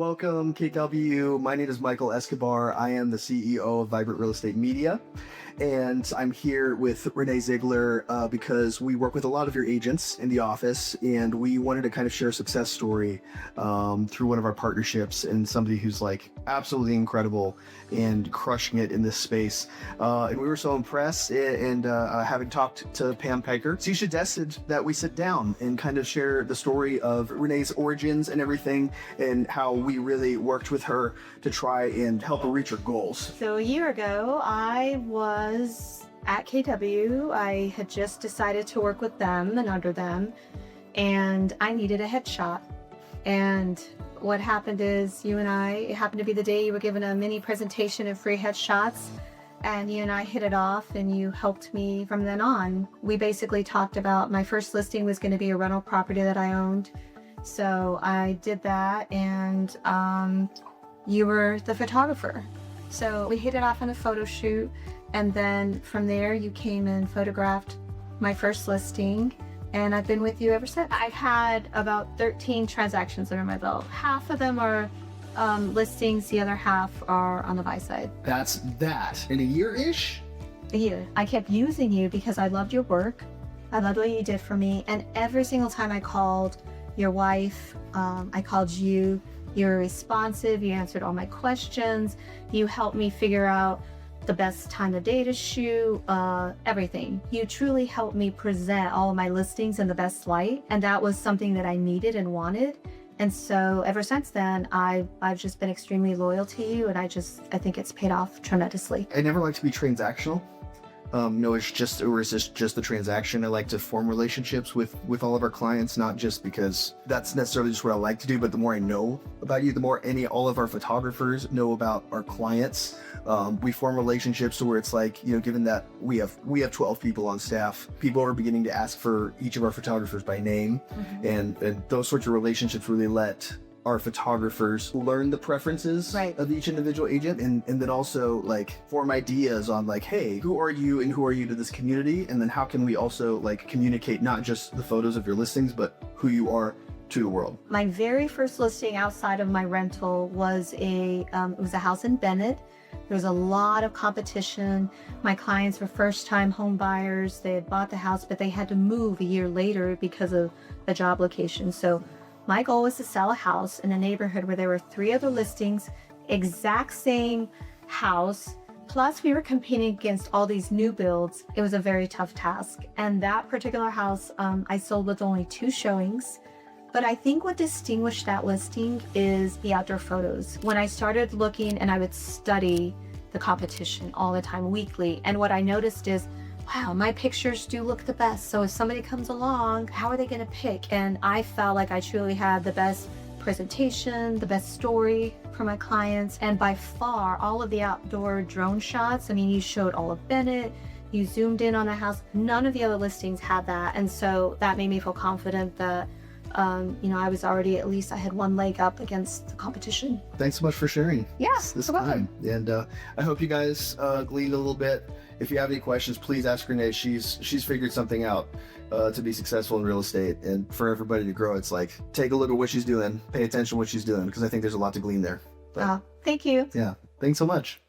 Welcome, KW. My name is Michael Escobar. I am the CEO of Vibrant Real Estate Media. And I'm here with Renee Ziegler because we work with a lot of your agents in the office, and we wanted to kind of share a success story through one of our partnerships, and somebody who's like absolutely incredible and crushing it in this space. And we were so impressed, and having talked to Pam Piker, she suggested that we sit down and kind of share the story of Renee's origins and everything, and how we really worked with her to try and help her reach her goals. So a year ago, I was at KW. I had just decided to work with them and under them, and I needed a headshot. And what happened is it happened to be the day you were given a mini presentation of free headshots, and you and I hit it off, and you helped me from then on. We basically talked about my first listing was going to be a rental property that I owned. So I did that, and you were the photographer. So we hit it off on a photo shoot, and then from there you came and photographed my first listing, and I've been with you ever since. I've had about 13 transactions under my belt. Half of them are listings, the other half are on the buy side. That's that. In a year-ish? A year. I kept using you because I loved your work. I loved what you did for me, and every single time I called your wife, I called you, you were responsive, you answered all my questions, you helped me figure out the best time of day to shoot, everything. You truly helped me present all of my listings in the best light, and that was something that I needed and wanted. And so ever since then, I've just been extremely loyal to you, and I think it's paid off tremendously. I never like to be transactional. No, it's just the transaction. I like to form relationships with all of our clients, not just because that's necessarily just what I like to do, but the more I know about you, the more all of our photographers know about our clients. We form relationships to where it's like, given that we have 12 people on staff, people are beginning to ask for each of our photographers by name, and those sorts of relationships really let our photographers learn the preferences of each individual agent, and then also like form ideas on like, hey, who are you and who are you to this community, and then how can we also like communicate not just the photos of your listings, but who you are to the world. My very first listing outside of my rental was it was a house in Bennett. There was a lot of competition. My clients were first-time home buyers. They had bought the house, but they had to move a year later because of the job location. So my goal was to sell a house in a neighborhood where there were 3 other listings, exact same house, plus we were competing against all these new builds. It was a very tough task. And that particular house, I sold with only 2 showings. But I think what distinguished that listing is the outdoor photos. When I started looking, and I would study the competition all the time, weekly, and what I noticed is, wow, my pictures do look the best. So if somebody comes along, how are they gonna pick? And I felt like I truly had the best presentation, the best story for my clients. And by far, all of the outdoor drone shots, I mean, you showed all of Bennett, you zoomed in on the house. None of the other listings had that. And so that made me feel confident that I was already, at least I had one leg up against the competition. Thanks so much for sharing this time. And I hope you guys gleaned a little bit. If you have any questions, please ask Renee. She's figured something out to be successful in real estate, and for everybody to grow. It's like, take a look at what she's doing, pay attention to what she's doing, because I think there's a lot to glean there. Thank you. Yeah, thanks so much.